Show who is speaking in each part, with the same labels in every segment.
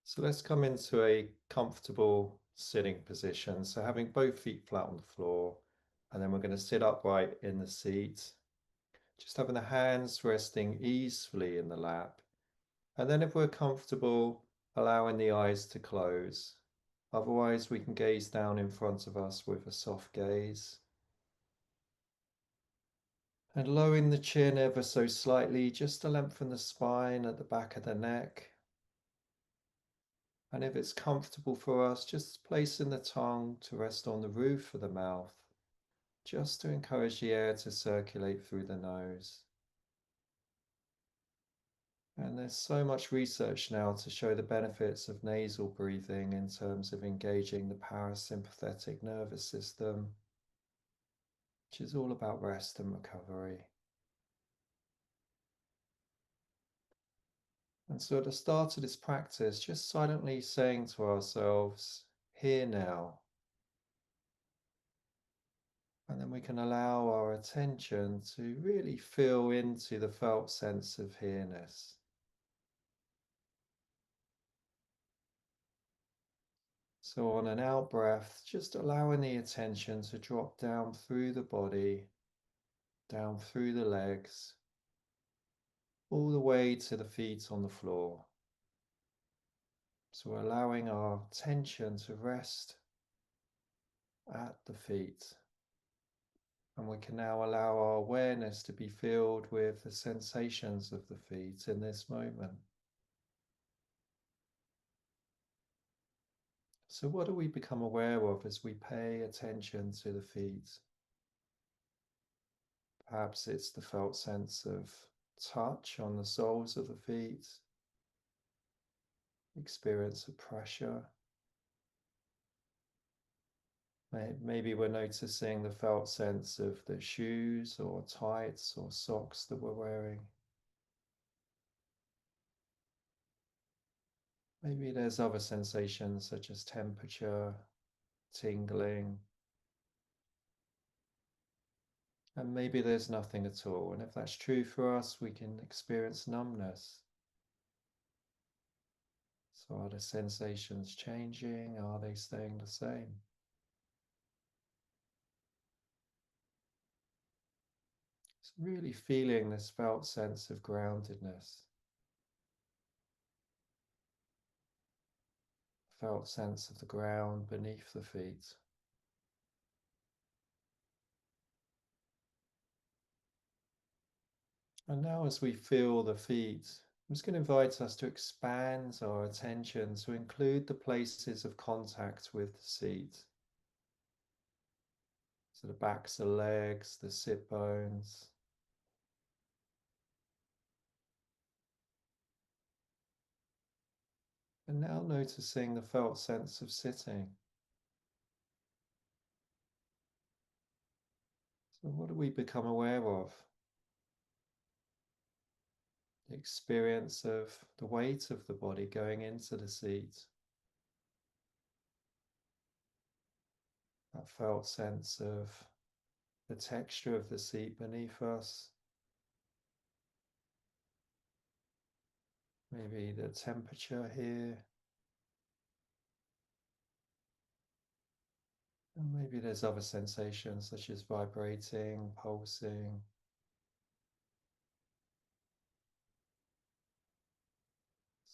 Speaker 1: So let's come into a comfortable sitting position. So having both feet flat on the floor, and then we're going to sit upright in the seat, just having the hands resting easily in the lap. And then if we're comfortable, allowing the eyes to close. Otherwise, we can gaze down in front of us with a soft gaze. And lowering the chin ever so slightly, just to lengthen the spine at the back of the neck. And if it's comfortable for us, just placing the tongue to rest on the roof of the mouth, just to encourage the air to circulate through the nose. And there's so much research now to show the benefits of nasal breathing in terms of engaging the parasympathetic nervous system, which is all about rest and recovery. And so at the start of this practice, just silently saying to ourselves, here now. And then we can allow our attention to really feel into the felt sense of here-ness. So on an out breath, just allowing the attention to drop down through the body, down through the legs, all the way to the feet on the floor. So allowing our attention to rest at the feet. And we can now allow our awareness to be filled with the sensations of the feet in this moment. So what do we become aware of as we pay attention to the feet? Perhaps it's the felt sense of touch on the soles of the feet, experience of pressure. Maybe we're noticing the felt sense of the shoes or tights or socks that we're wearing. Maybe there's other sensations such as temperature, tingling, and maybe there's nothing at all. And if that's true for us, we can experience numbness. So are the sensations changing? Are they staying the same? It's really feeling this felt sense of groundedness, felt sense of the ground beneath the feet. And now as we feel the feet, I'm just going to invite us to expand our attention to include the places of contact with the seat. So the backs of the legs, the sit bones. And now noticing the felt sense of sitting. So what do we become aware of? The experience of the weight of the body going into the seat. That felt sense of the texture of the seat beneath us. Maybe the temperature here. And maybe there's other sensations such as vibrating, pulsing.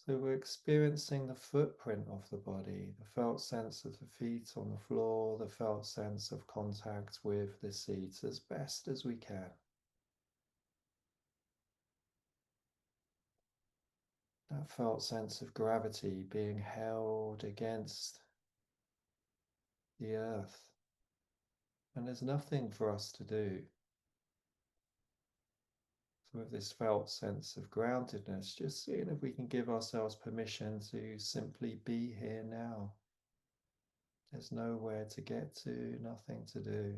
Speaker 1: So we're experiencing the footprint of the body, the felt sense of the feet on the floor, the felt sense of contact with the seat as best as we can. That felt sense of gravity being held against the earth. And there's nothing for us to do. So with this felt sense of groundedness, just seeing if we can give ourselves permission to simply be here now. There's nowhere to get to, nothing to do.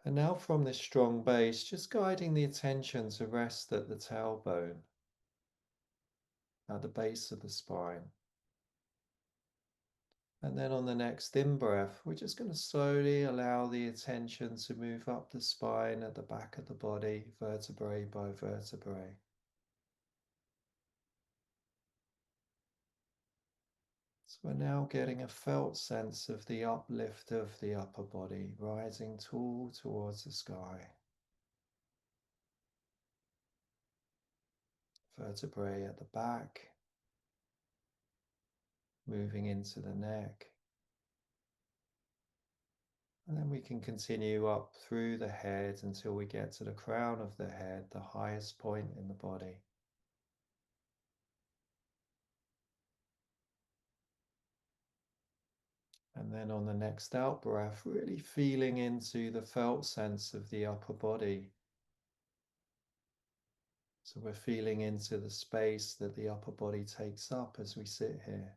Speaker 1: And now from this strong base, just guiding the attention to rest at the tailbone, at the base of the spine. And then on the next in breath, we're just going to slowly allow the attention to move up the spine at the back of the body, vertebrae by vertebrae. So we're now getting a felt sense of the uplift of the upper body, rising tall towards the sky. Vertebrae at the back, moving into the neck. And then we can continue up through the head until we get to the crown of the head, the highest point in the body. And then on the next out breath, really feeling into the felt sense of the upper body. So we're feeling into the space that the upper body takes up as we sit here.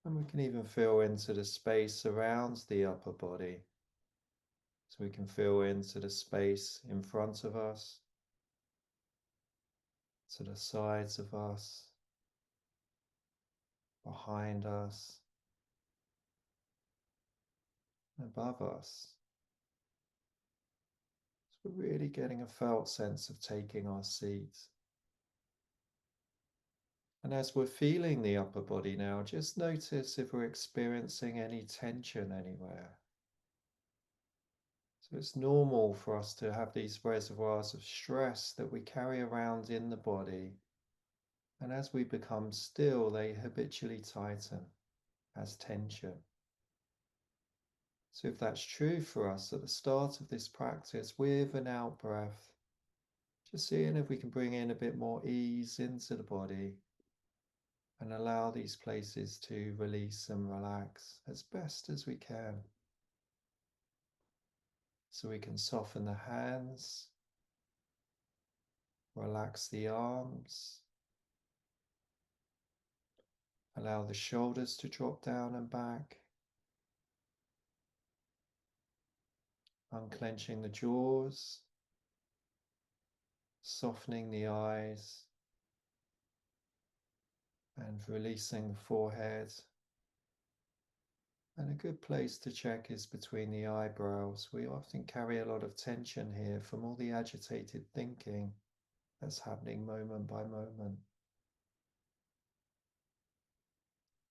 Speaker 1: And we can even feel into the space around the upper body. So we can feel into the space in front of us, to the sides of us, behind us, above us. So we're really getting a felt sense of taking our seat. And as we're feeling the upper body now, just notice if we're experiencing any tension anywhere. So it's normal for us to have these reservoirs of stress that we carry around in the body. And as we become still, they habitually tighten as tension. So if that's true for us at the start of this practice with an out breath, just seeing if we can bring in a bit more ease into the body and allow these places to release and relax as best as we can. So we can soften the hands, relax the arms, allow the shoulders to drop down and back, unclenching the jaws, softening the eyes, and releasing the forehead. And a good place to check is between the eyebrows. We often carry a lot of tension here from all the agitated thinking that's happening moment by moment.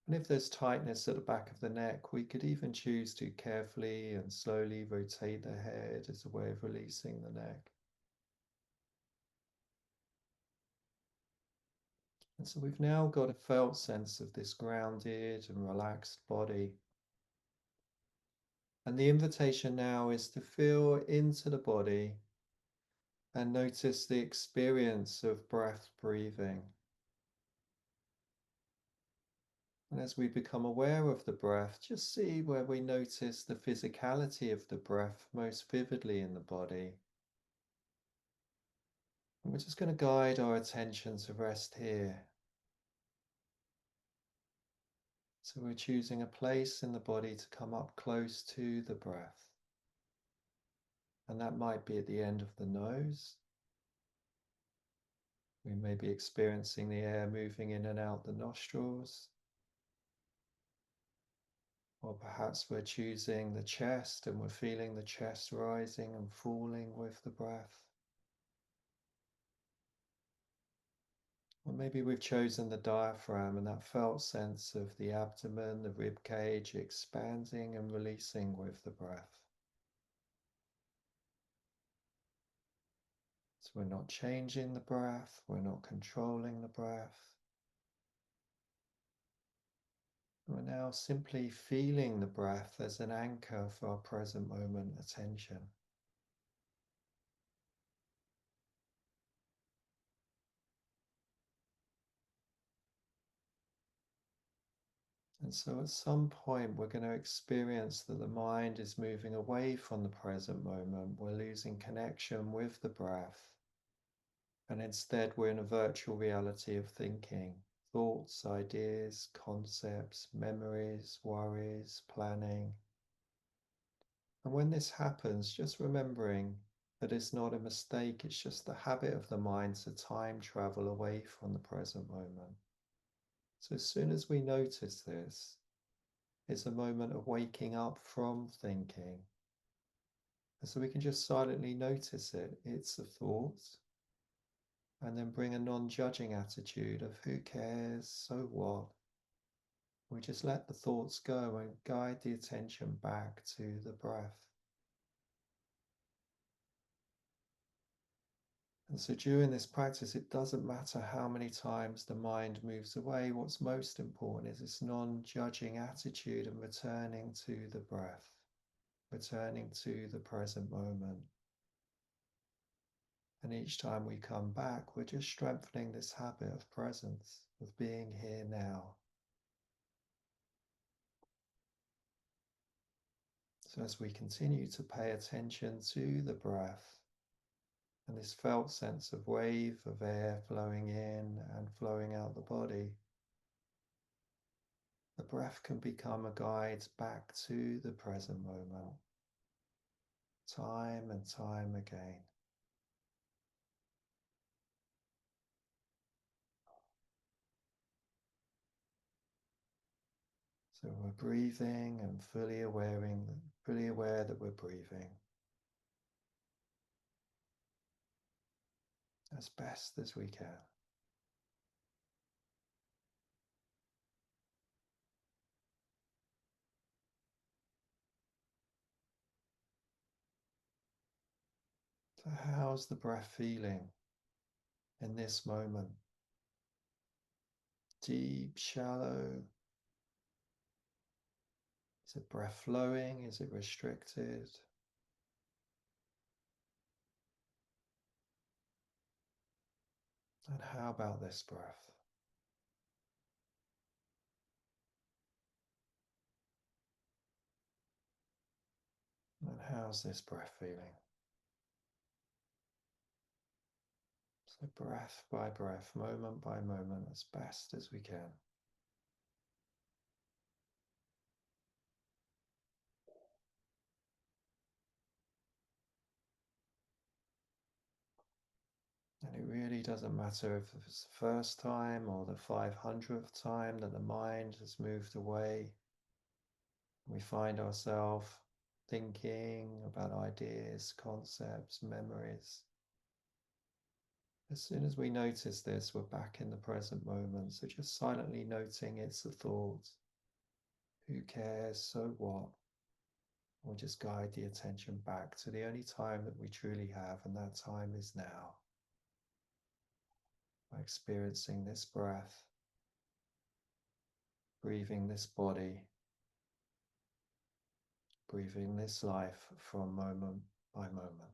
Speaker 1: And if there's tightness at the back of the neck, we could even choose to carefully and slowly rotate the head as a way of releasing the neck. And so we've now got a felt sense of this grounded and relaxed body. And the invitation now is to feel into the body and notice the experience of breath breathing. And as we become aware of the breath, just see where we notice the physicality of the breath most vividly in the body. And we're just going to guide our attention to rest here. So we're choosing a place in the body to come up close to the breath. And that might be at the end of the nose. We may be experiencing the air moving in and out the nostrils. Or perhaps we're choosing the chest and we're feeling the chest rising and falling with the breath. Or maybe we've chosen the diaphragm and that felt sense of the abdomen, the rib cage expanding and releasing with the breath. So we're not changing the breath, we're not controlling the breath. We're now simply feeling the breath as an anchor for our present moment attention. And so at some point we're going to experience that the mind is moving away from the present moment. We're losing connection with the breath. And instead we're in a virtual reality of thinking, thoughts, ideas, concepts, memories, worries, planning. And when this happens, just remembering that it's not a mistake, it's just the habit of the mind to time travel away from the present moment. So as soon as we notice this, it's a moment of waking up from thinking. And so we can just silently notice it. It's a thought. And then bring a non-judging attitude of who cares, so what? We just let the thoughts go and guide the attention back to the breath. And so during this practice, it doesn't matter how many times the mind moves away. What's most important is this non-judging attitude and returning to the breath, returning to the present moment. And each time we come back, we're just strengthening this habit of presence, of being here now. So as we continue to pay attention to the breath and this felt sense of wave of air flowing in and flowing out the body, the breath can become a guide back to the present moment, time and time again. So we're breathing and fully aware that we're breathing as best as we can. So how's the breath feeling in this moment? Deep, shallow? Is it breath flowing? Is it restricted? And how about this breath? And how's this breath feeling? So breath by breath, moment by moment, as best as we can. And it really doesn't matter if it's the first time or the 500th time that the mind has moved away. We find ourselves thinking about ideas, concepts, memories. As soon as we notice this, we're back in the present moment. So just silently noting it's a thought. Who cares? So what? We'll just guide the attention back to the only time that we truly have, and that time is now. By experiencing this breath, breathing this body, breathing this life from moment by moment.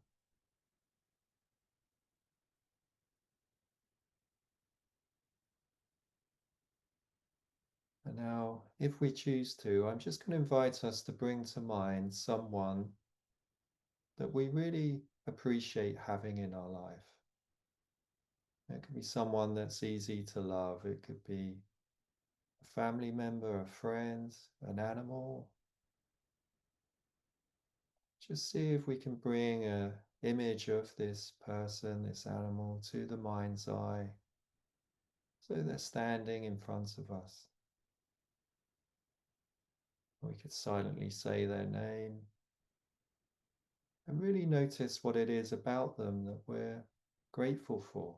Speaker 1: And now, if we choose to, I'm just going to invite us to bring to mind someone that we really appreciate having in our life. It could be someone that's easy to love. It could be a family member, a friend, an animal. Just see if we can bring an image of this person, this animal, to the mind's eye. So they're standing in front of us. We could silently say their name and really notice what it is about them that we're grateful for.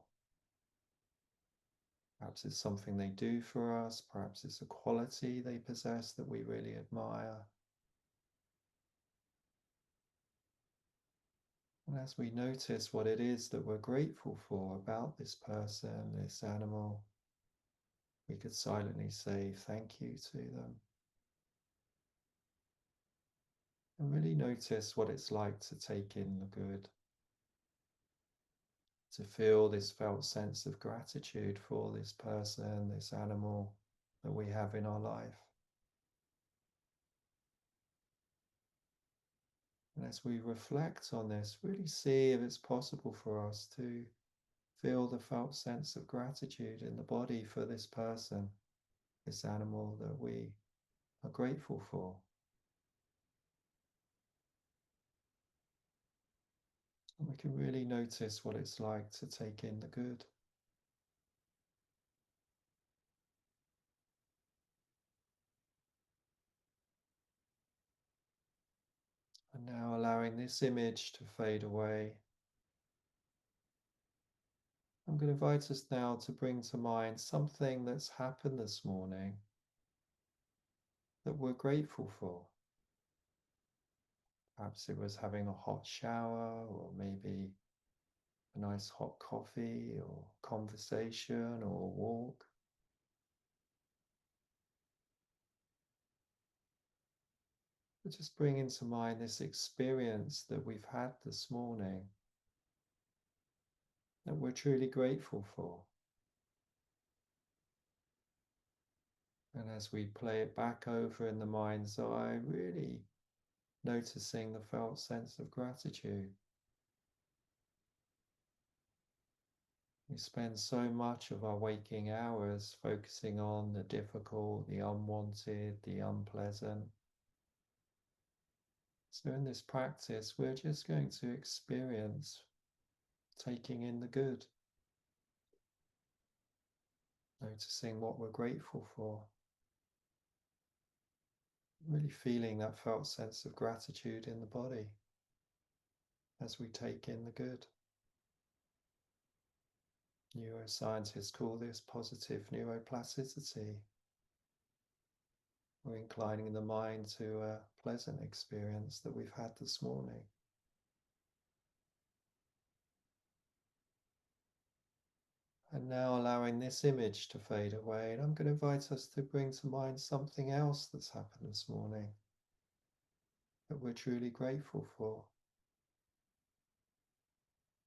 Speaker 1: Perhaps it's something they do for us, perhaps it's a quality they possess that we really admire. And as we notice what it is that we're grateful for about this person, this animal, we could silently say thank you to them. And really notice what it's like to take in the good, to feel this felt sense of gratitude for this person, this animal that we have in our life. And as we reflect on this, really see if it's possible for us to feel the felt sense of gratitude in the body for this person, this animal that we are grateful for. And we can really notice what it's like to take in the good. And now allowing this image to fade away. I'm going to invite us now to bring to mind something that's happened this morning that we're grateful for. Perhaps it was having a hot shower, or maybe a nice hot coffee, or conversation, or a walk. But just bringing to mind this experience that we've had this morning that we're truly grateful for. And as we play it back over in the mind's eye, really noticing the felt sense of gratitude. We spend so much of our waking hours focusing on the difficult, the unwanted, the unpleasant. So in this practice, we're just going to experience taking in the good, noticing what we're grateful for, really feeling that felt sense of gratitude in the body as we take in the good. Neuroscientists call this positive neuroplasticity. We're inclining the mind to a pleasant experience that we've had this morning. And now allowing this image to fade away, and I'm going to invite us to bring to mind something else that's happened this morning that we're truly grateful for.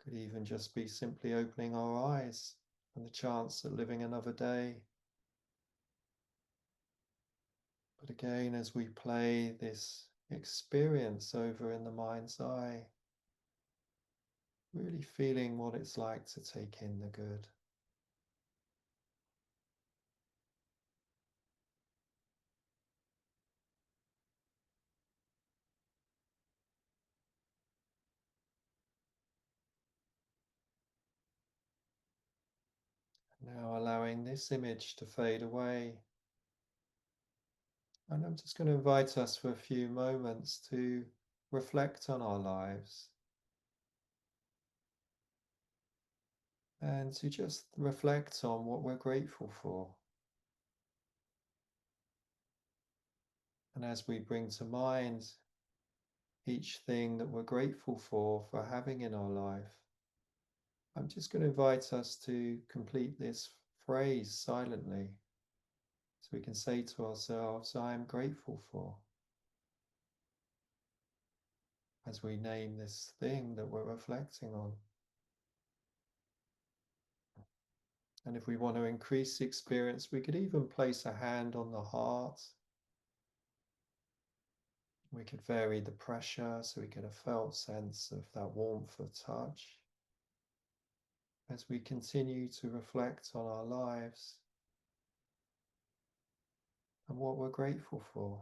Speaker 1: Could even just be simply opening our eyes and the chance at living another day. But again, as we play this experience over in the mind's eye, really feeling what it's like to take in the good. Now allowing this image to fade away. And I'm just going to invite us for a few moments to reflect on our lives and to just reflect on what we're grateful for. And as we bring to mind each thing that we're grateful for having in our life, I'm just going to invite us to complete this phrase silently. So we can say to ourselves, I am grateful for, as we name this thing that we're reflecting on. And if we want to increase the experience, we could even place a hand on the heart. We could vary the pressure so we get a felt sense of that warmth of touch. As we continue to reflect on our lives and what we're grateful for.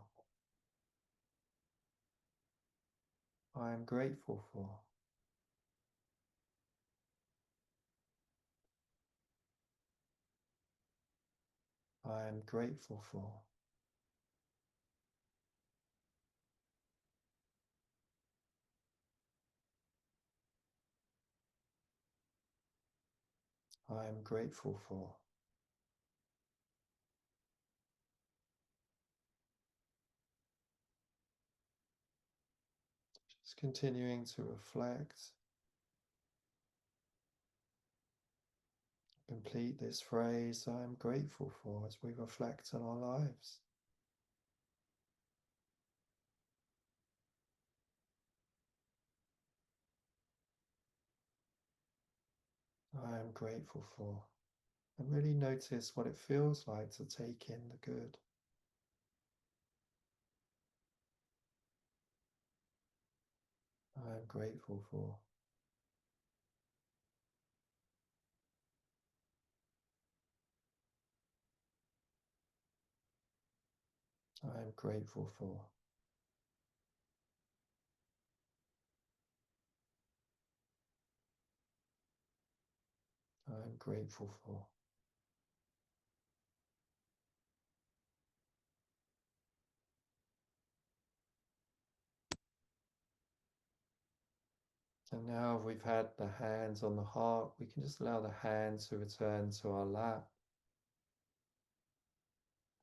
Speaker 1: I am grateful for. I am grateful for. I am grateful for. Just continuing to reflect. Complete this phrase, I am grateful for, as we reflect on our lives. I am grateful for. And really notice what it feels like to take in the good. I am grateful for. I am grateful for. I'm grateful for. And now we've had the hands on the heart, we can just allow the hands to return to our lap.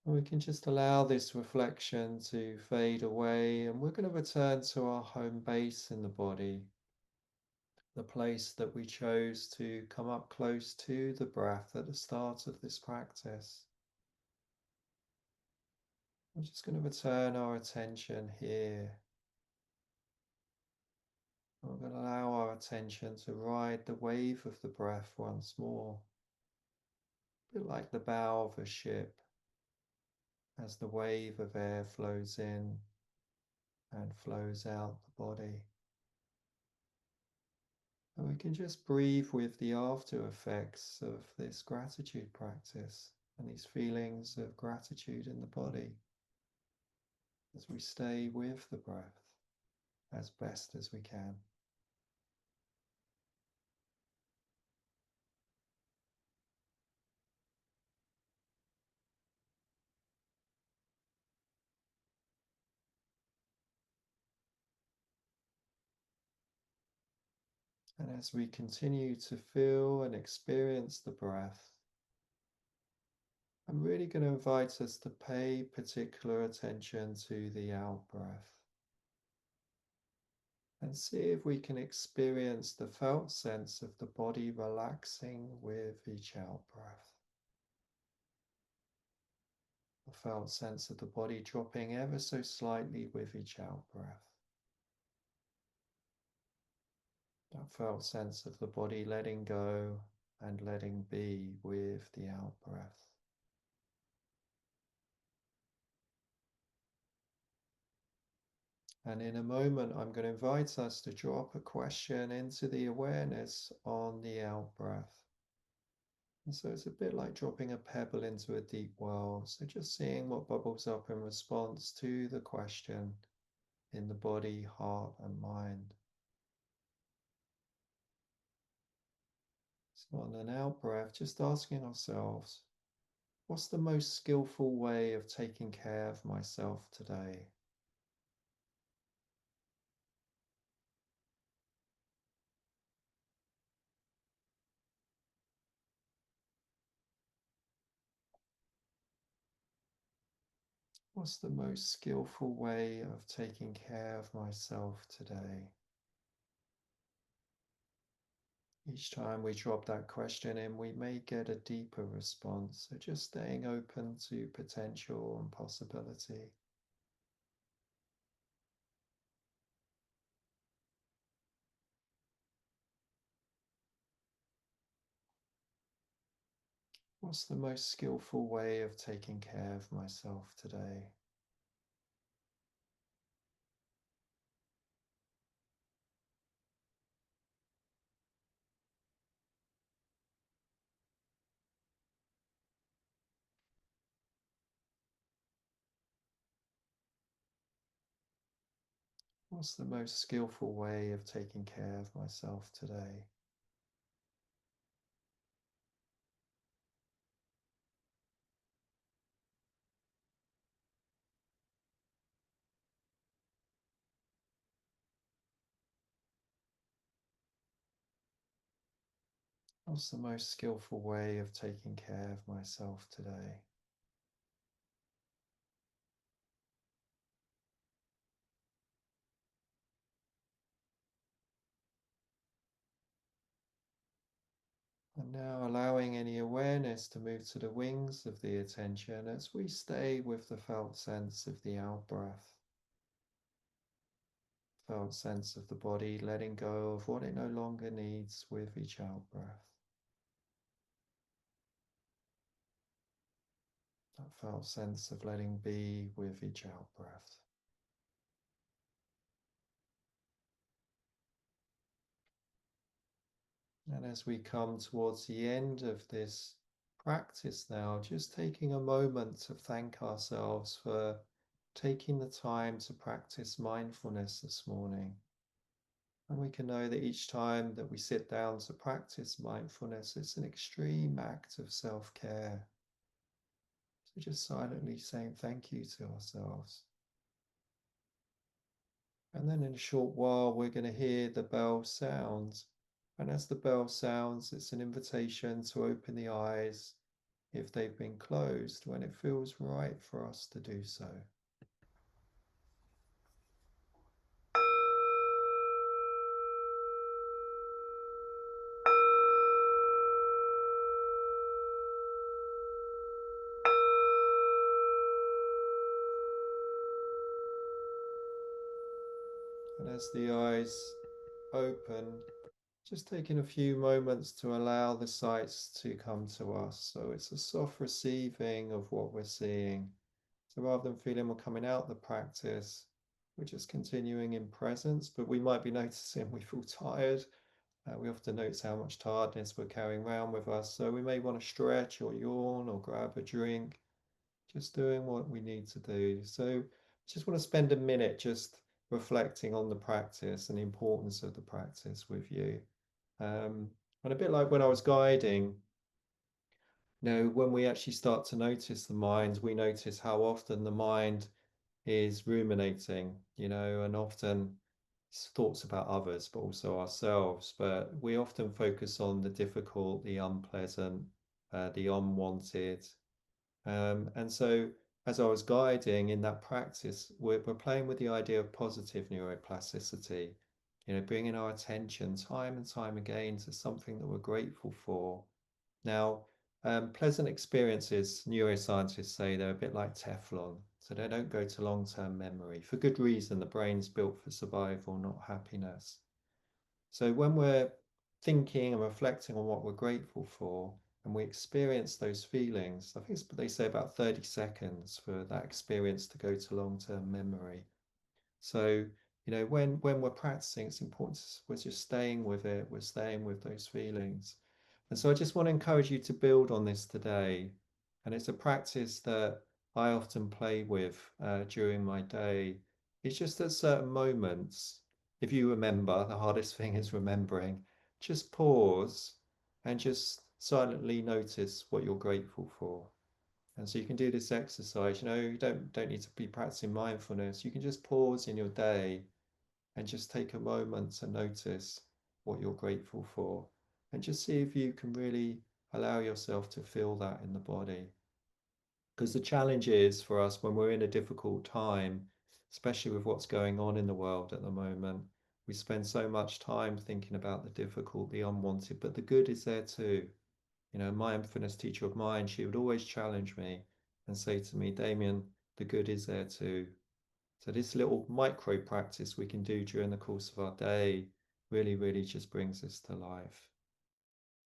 Speaker 1: And we can just allow this reflection to fade away, and we're going to return to our home base in the body, the place that we chose to come up close to the breath at the start of this practice. We're just going to return our attention here. We're going to allow our attention to ride the wave of the breath once more, a bit like the bow of a ship as the wave of air flows in and flows out the body. And we can just breathe with the after effects of this gratitude practice and these feelings of gratitude in the body as we stay with the breath as best as we can. And as we continue to feel and experience the breath, I'm really going to invite us to pay particular attention to the out breath and see if we can experience the felt sense of the body relaxing with each out breath. The felt sense of the body dropping ever so slightly with each out breath. That felt sense of the body letting go and letting be with the out breath. And in a moment, I'm going to invite us to drop a question into the awareness on the out breath. And so it's a bit like dropping a pebble into a deep well. So just seeing what bubbles up in response to the question in the body, heart, and mind. So on an out breath, just asking ourselves, what's the most skillful way of taking care of myself today? What's the most skillful way of taking care of myself today? Each time we drop that question in, we may get a deeper response. So just staying open to potential and possibility. What's the most skillful way of taking care of myself today? What's the most skillful way of taking care of myself today? What's the most skillful way of taking care of myself today? And now allowing any awareness to move to the wings of the attention as we stay with the felt sense of the out breath. Felt sense of the body letting go of what it no longer needs with each out breath. That felt sense of letting be with each out breath. And as we come towards the end of this practice now, just taking a moment to thank ourselves for taking the time to practice mindfulness this morning. And we can know that each time that we sit down to practice mindfulness, it's an extreme act of self-care. So just silently saying thank you to ourselves. And then in a short while, we're going to hear the bell sounds. And as the bell sounds, it's an invitation to open the eyes if they've been closed when it feels right for us to do so. And as the eyes open, just taking a few moments to allow the sights to come to us. So it's a soft receiving of what we're seeing. So rather than feeling we're coming out the practice, we're just continuing in presence, but we might be noticing we feel tired. We often notice how much tiredness we're carrying around with us. So we may want to stretch or yawn or grab a drink, just doing what we need to do. So just want to spend a minute just reflecting on the practice and the importance of the practice with you. And a bit like when I was guiding, when we actually start to notice the mind, we notice how often the mind is ruminating, and often it's thoughts about others, but also ourselves. But we often focus on the difficult, the unpleasant, the unwanted. And so, as I was guiding in that practice, we're playing with the idea of positive neuroplasticity, bringing our attention time and time again to something that we're grateful for. Now, pleasant experiences, neuroscientists say they're a bit like Teflon, so they don't go to long-term memory. For good reason, the brain's built for survival, not happiness. So when we're thinking and reflecting on what we're grateful for, and we experience those feelings, I think they say about 30 seconds for that experience to go to long-term memory. So, when we're practicing, it's important we're just staying with it, we're staying with those feelings. And so I just want to encourage you to build on this today. And it's a practice that I often play with during my day. It's just at certain moments, if you remember, the hardest thing is remembering, just pause and just silently notice what you're grateful for. And so you can do this exercise. You don't need to be practicing mindfulness. You can just pause in your day and just take a moment to notice what you're grateful for, and just see if you can really allow yourself to feel that in the body. Because the challenge is for us when we're in a difficult time, especially with what's going on in the world at the moment, we spend so much time thinking about the difficult, the unwanted, but the good is there too. A mindfulness teacher of mine, she would always challenge me and say to me, Damion, the good is there too. So this little micro practice we can do during the course of our day really, really just brings us to life.